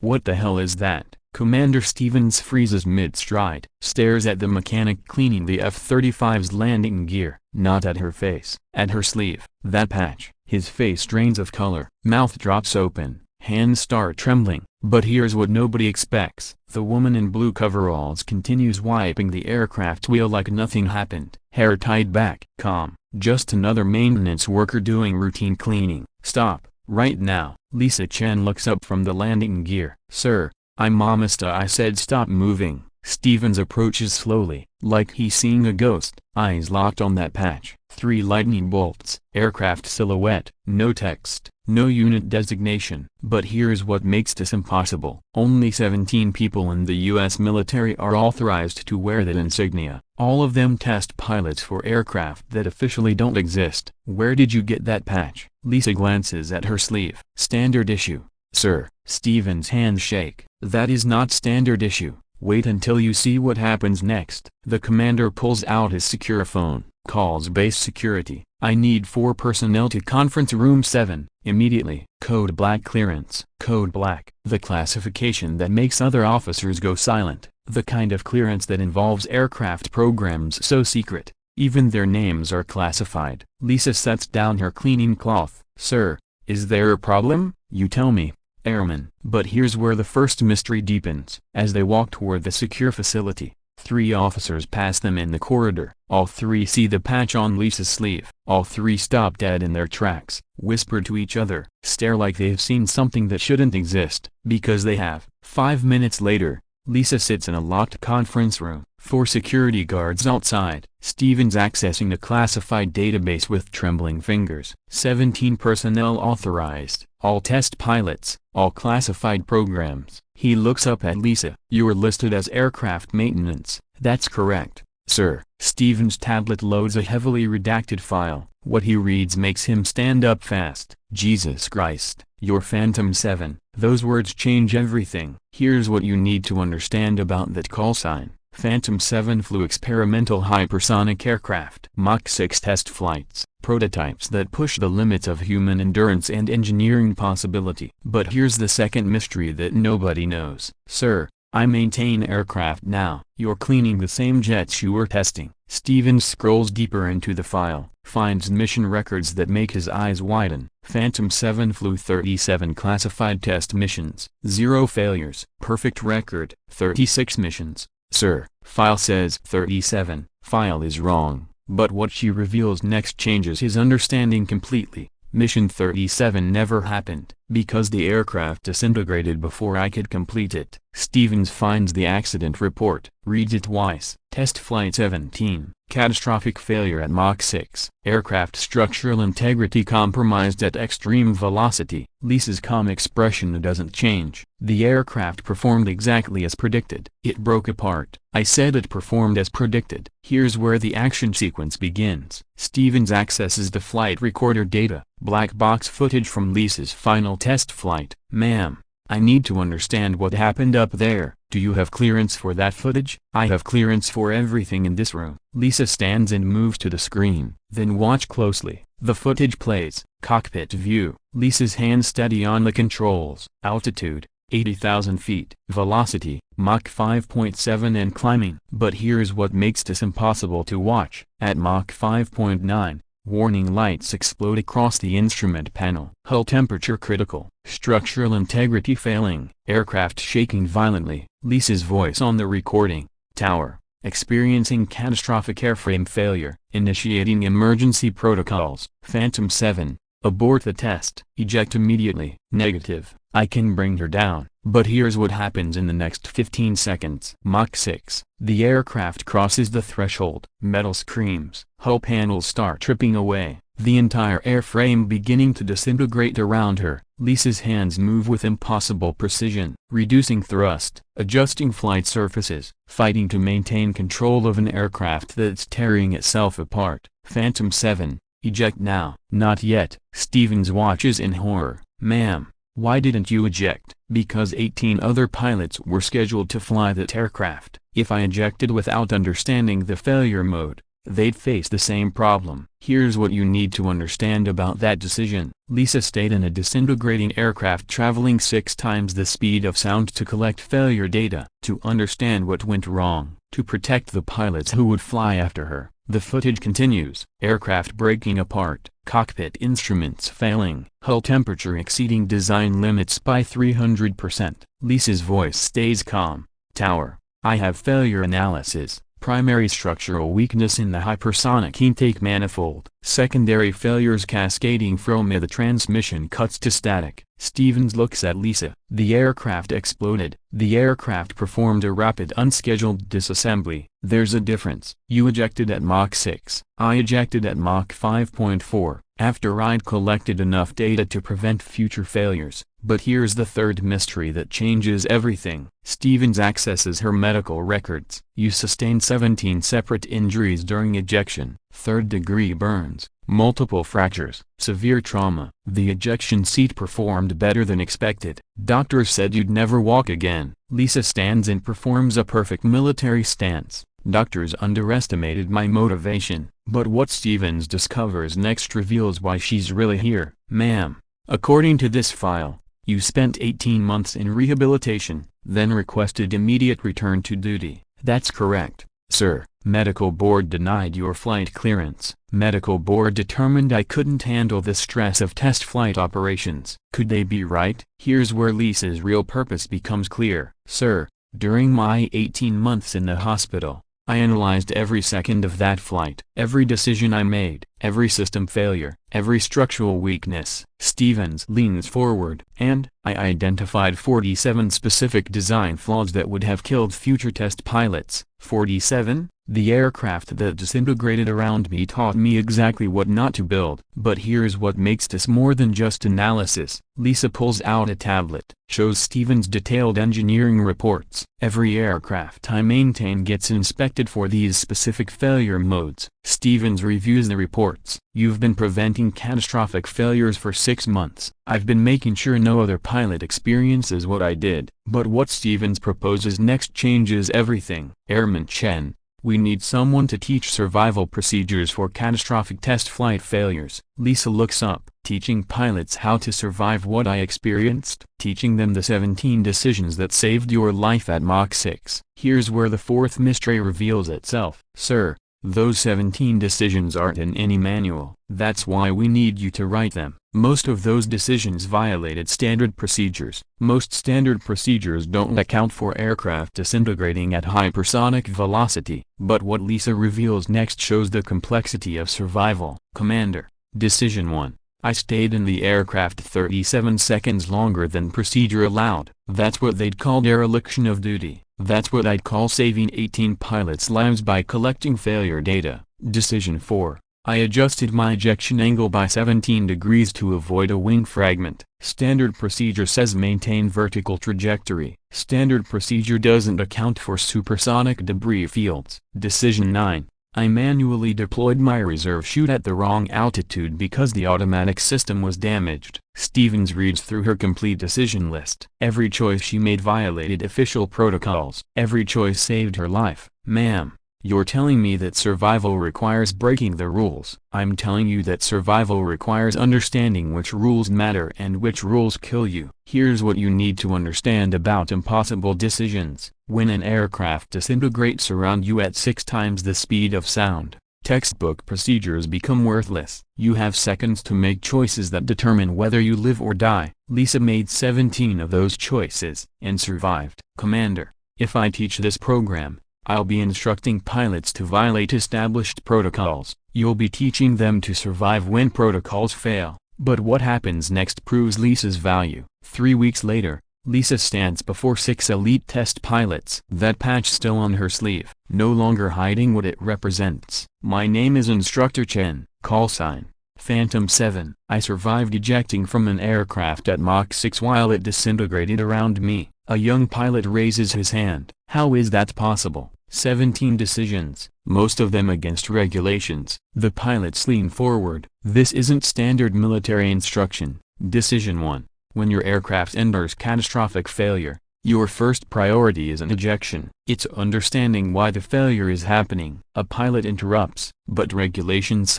What the hell is that? Commander Stevens freezes mid-stride, stares at the mechanic cleaning the F-35's landing gear, not at her face, at her sleeve. That patch. His face drains of color, mouth drops open, hands start trembling. But here's what nobody expects. The woman in blue coveralls continues wiping the aircraft wheel like nothing happened, hair tied back. Calm, just another maintenance worker doing routine cleaning. Stop, right now. Lisa Chen looks up from the landing gear. Sir, I'm Mamista. I said stop moving. Stevens approaches slowly, like he's seeing a ghost, eyes locked on that patch. 3 lightning bolts, aircraft silhouette, no text, no unit designation. But here's what makes this impossible. Only 17 people in the US military are authorized to wear that insignia. All of them test pilots for aircraft that officially don't exist. Where did you get that patch? Lisa glances at her sleeve. Standard issue. Sir, Stevens' hands shake. That is not standard issue. Wait until you see what happens next. The commander pulls out his secure phone, calls base security. I need 4 personnel to conference room 7, immediately. Code Black clearance. Code Black. The classification that makes other officers go silent. The kind of clearance that involves aircraft programs so secret, even their names are classified. Lisa sets down her cleaning cloth. Sir, is there a problem? You tell me. Airman. But here's where the first mystery deepens. As they walk toward the secure facility, 3 officers pass them in the corridor. All 3 see the patch on Lisa's sleeve. All 3 stop dead in their tracks, whisper to each other, stare like they've seen something that shouldn't exist, because they have. 5 minutes later, Lisa sits in a locked conference room. 4 security guards outside. Stevens accessing a classified database with trembling fingers. 17 personnel authorized, all test pilots, all classified programs. He looks up at Lisa. You're listed as aircraft maintenance. That's correct, sir. Stevens' tablet loads a heavily redacted file. What he reads makes him stand up fast. Jesus Christ, you're Phantom 7. Those words change everything. Here's what you need to understand about that callsign. Phantom 7 flew experimental hypersonic aircraft. Mach 6 test flights, prototypes that push the limits of human endurance and engineering possibility. But here's the second mystery that nobody knows. Sir, I maintain aircraft now. You're cleaning the same jets you were testing. Stevens scrolls deeper into the file, finds mission records that make his eyes widen. Phantom 7 flew 37 classified test missions, 0 failures. Perfect record, 36 missions. Sir, file says 37, file is wrong, but what she reveals next changes his understanding completely. Mission 37 never happened, because the aircraft disintegrated before I could complete it. Stevens finds the accident report, reads it twice. Test Flight 17, catastrophic failure at Mach 6, aircraft structural integrity compromised at extreme velocity. Lisa's calm expression doesn't change. The aircraft performed exactly as predicted. It broke apart. I said it performed as predicted. Here's where the action sequence begins. Stevens accesses the flight recorder data, black box footage from Lisa's final test flight. Ma'am, I need to understand what happened up there. Do you have clearance for that footage? I have clearance for everything in this room. Lisa stands and moves to the screen. Then watch closely. The footage plays. Cockpit view. Lisa's hands steady on the controls. Altitude, 80,000 feet. Velocity, Mach 5.7 and climbing. But here's what makes this impossible to watch. At Mach 5.9, warning lights explode across the instrument panel. Hull temperature critical. Structural integrity failing. Aircraft shaking violently. Lisa's voice on the recording. Tower, experiencing catastrophic airframe failure. Initiating emergency protocols. Phantom 7, abort the test. Eject immediately. Negative. I can bring her down. But here's what happens in the next 15 seconds. Mach 6. The aircraft crosses the threshold. Metal screams. Hull panels start tripping away. The entire airframe beginning to disintegrate around her. Lisa's hands move with impossible precision, reducing thrust, adjusting flight surfaces, fighting to maintain control of an aircraft that's tearing itself apart. Phantom 7, eject now. Not yet. Stevens watches in horror. Ma'am, why didn't you eject? Because 18 other pilots were scheduled to fly that aircraft. If I ejected without understanding the failure mode, they'd face the same problem. Here's what you need to understand about that decision. Lisa stayed in a disintegrating aircraft traveling 6 times the speed of sound to collect failure data, to understand what went wrong, to protect the pilots who would fly after her. The footage continues: aircraft breaking apart, cockpit instruments failing, hull temperature exceeding design limits by 300%. Lisa's voice stays calm. Tower, I have failure analysis. Primary structural weakness in the hypersonic intake manifold. Secondary failures cascading from the transmission cuts to static. Stevens looks at Lisa. The aircraft exploded. The aircraft performed a rapid unscheduled disassembly. There's a difference. You ejected at Mach 6. I ejected at Mach 5.4, after I'd collected enough data to prevent future failures. But here's the third mystery that changes everything. Stevens accesses her medical records. You sustained 17 separate injuries during ejection, third-degree burns, multiple fractures, severe trauma. The ejection seat performed better than expected. Doctors said you'd never walk again. Lisa stands and performs a perfect military stance. Doctors underestimated my motivation. But what Stevens discovers next reveals why she's really here. Ma'am, according to this file, you spent 18 months in rehabilitation, then requested immediate return to duty. That's correct, sir. Medical board denied your flight clearance. Medical board determined I couldn't handle the stress of test flight operations. Could they be right? Here's where Lisa's real purpose becomes clear. Sir, during my 18 months in the hospital, I analyzed every second of that flight. Every decision I made, every system failure, every structural weakness. Stevens leans forward. And I identified 47 specific design flaws that would have killed future test pilots. 47? The aircraft that disintegrated around me taught me exactly what not to build. But here's what makes this more than just analysis. Lisa pulls out a tablet, shows Stevens detailed engineering reports. Every aircraft I maintain gets inspected for these specific failure modes. Stevens reviews the reports. You've been preventing catastrophic failures for 6 months. I've been making sure no other pilot experiences what I did. But what Stevens proposes next changes everything. Airman Chen, we need someone to teach survival procedures for catastrophic test flight failures. Lisa looks up. Teaching pilots how to survive what I experienced? Teaching them the 17 decisions that saved your life at Mach 6. Here's where the fourth mystery reveals itself. Sir, those 17 decisions aren't in any manual. That's why we need you to write them. Most of those decisions violated standard procedures. Most standard procedures don't account for aircraft disintegrating at hypersonic velocity. But what Lisa reveals next shows the complexity of survival. Commander, Decision 1. I stayed in the aircraft 37 seconds longer than procedure allowed. That's what they'd call dereliction of duty. That's what I'd call saving 18 pilots' lives by collecting failure data. Decision 4. I adjusted my ejection angle by 17 degrees to avoid a wing fragment. Standard procedure says maintain vertical trajectory. Standard procedure doesn't account for supersonic debris fields. Decision 9. I manually deployed my reserve chute at the wrong altitude because the automatic system was damaged. Stevens reads through her complete decision list. Every choice she made violated official protocols. Every choice saved her life. Ma'am, you're telling me that survival requires breaking the rules. I'm telling you that survival requires understanding which rules matter and which rules kill you. Here's what you need to understand about impossible decisions. When an aircraft disintegrates around you at 6 times the speed of sound, textbook procedures become worthless. You have seconds to make choices that determine whether you live or die. Lisa made 17 of those choices, and survived. Commander, if I teach this program, I'll be instructing pilots to violate established protocols. You'll be teaching them to survive when protocols fail. But what happens next proves Lisa's value. 3 weeks later, Lisa stands before 6 elite test pilots. That patch still on her sleeve, no longer hiding what it represents. My name is Instructor Chen. Callsign, Phantom 7. I survived ejecting from an aircraft at Mach 6 while it disintegrated around me. A young pilot raises his hand. How is that possible? 17 decisions, most of them against regulations. The pilots lean forward. This isn't standard military instruction. Decision 1. When your aircraft enters catastrophic failure, Your first priority isn't ejection, it's understanding why the failure is happening. A pilot interrupts, but regulations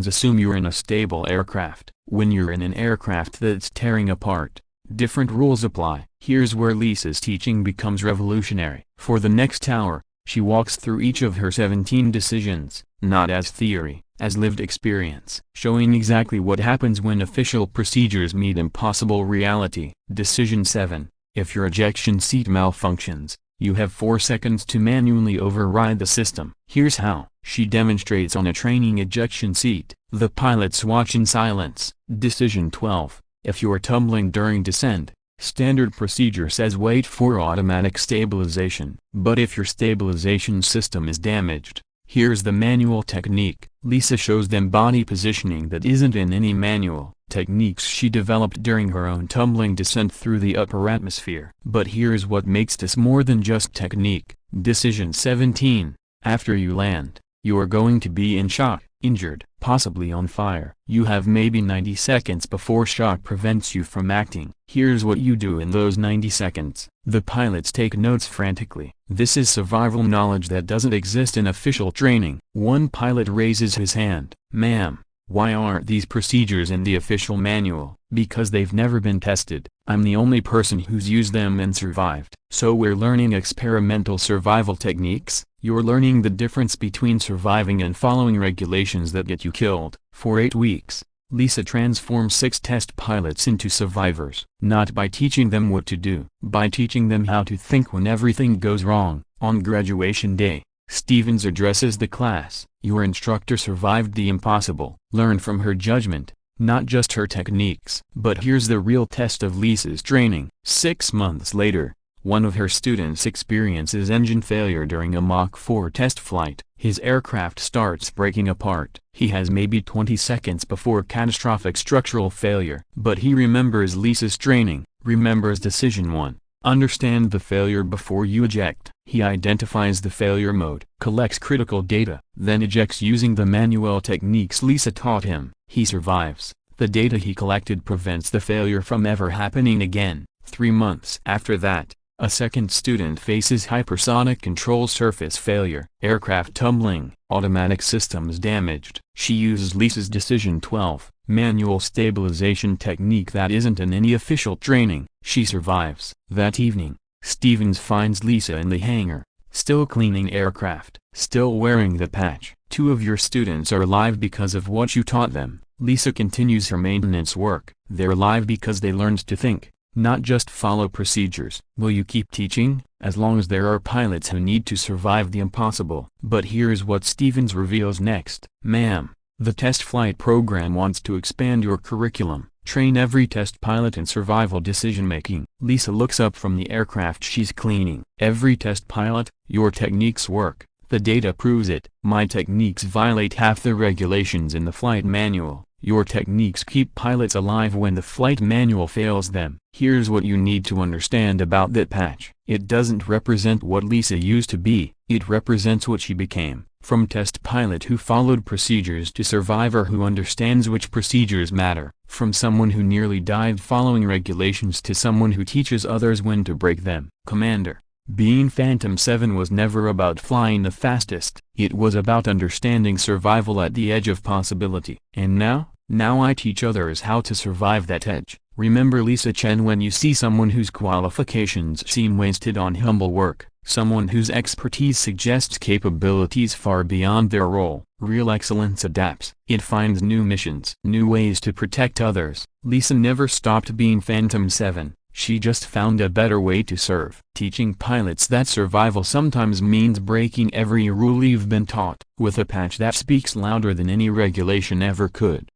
assume you're in a stable aircraft. When you're in an aircraft that's tearing apart, different rules apply. Here's where Lisa's teaching becomes revolutionary. For the next hour, she walks through each of her 17 decisions, not as theory, as lived experience, showing exactly what happens when official procedures meet impossible reality. Decision 7. If your ejection seat malfunctions, you have 4 seconds to manually override the system. Here's how. She demonstrates on a training ejection seat. The pilots watch in silence. Decision 12. If you're tumbling during descent, standard procedure says wait for automatic stabilization. But if your stabilization system is damaged, here's the manual technique. Lisa shows them body positioning that isn't in any manual. Techniques she developed during her own tumbling descent through the upper atmosphere. But here's what makes this more than just technique. Decision 17. After you land, you are going to be in shock, injured, possibly on fire. You have maybe 90 seconds before shock prevents you from acting. Here's what you do in those 90 seconds. The pilots take notes frantically. This is survival knowledge that doesn't exist in official training. One pilot raises his hand. Ma'am, why aren't these procedures in the official manual? Because they've never been tested. I'm the only person who's used them and survived. So we're learning experimental survival techniques. You're learning the difference between surviving and following regulations that get you killed. For 8 weeks, Lisa transforms 6 test pilots into survivors. Not by teaching them what to do, by teaching them how to think when everything goes wrong. On graduation day, Stevens addresses the class. Your instructor survived the impossible. Learn from her judgment, not just her techniques. But here's the real test of Lisa's training. 6 months later, one of her students experiences engine failure during a Mach 4 test flight. His aircraft starts breaking apart. He has maybe 20 seconds before catastrophic structural failure. But he remembers Lisa's training, remembers decision 1. Understand the failure before you eject. He identifies the failure mode, collects critical data, then ejects using the manual techniques Lisa taught him. He survives. The data he collected prevents the failure from ever happening again. 3 months after that, a second student faces hypersonic control surface failure, aircraft tumbling, automatic systems damaged. She uses Lisa's decision 12, manual stabilization technique that isn't in any official training. She survives. That evening, Stevens finds Lisa in the hangar, still cleaning aircraft, still wearing the patch. 2 of your students are alive because of what you taught them. Lisa continues her maintenance work. They're alive because they learned to think, not just follow procedures. Will you keep teaching? As long as there are pilots who need to survive the impossible. But here's what Stevens reveals next. Ma'am, the test flight program wants to expand your curriculum. Train every test pilot in survival decision-making. Lisa looks up from the aircraft she's cleaning. Every test pilot, your techniques work. The data proves it. My techniques violate half the regulations in the flight manual. Your techniques keep pilots alive when the flight manual fails them. Here's what you need to understand about that patch. It doesn't represent what Lisa used to be, it represents what she became. From test pilot who followed procedures to survivor who understands which procedures matter. From someone who nearly died following regulations to someone who teaches others when to break them. Commander, being Phantom 7 was never about flying the fastest. It was about understanding survival at the edge of possibility. And now I teach others how to survive that edge. Remember Lisa Chen when you see someone whose qualifications seem wasted on humble work, someone whose expertise suggests capabilities far beyond their role. Real excellence adapts. It finds new missions, new ways to protect others. Lisa never stopped being Phantom 7. She just found a better way to serve. Teaching pilots that survival sometimes means breaking every rule you've been taught, with a patch that speaks louder than any regulation ever could.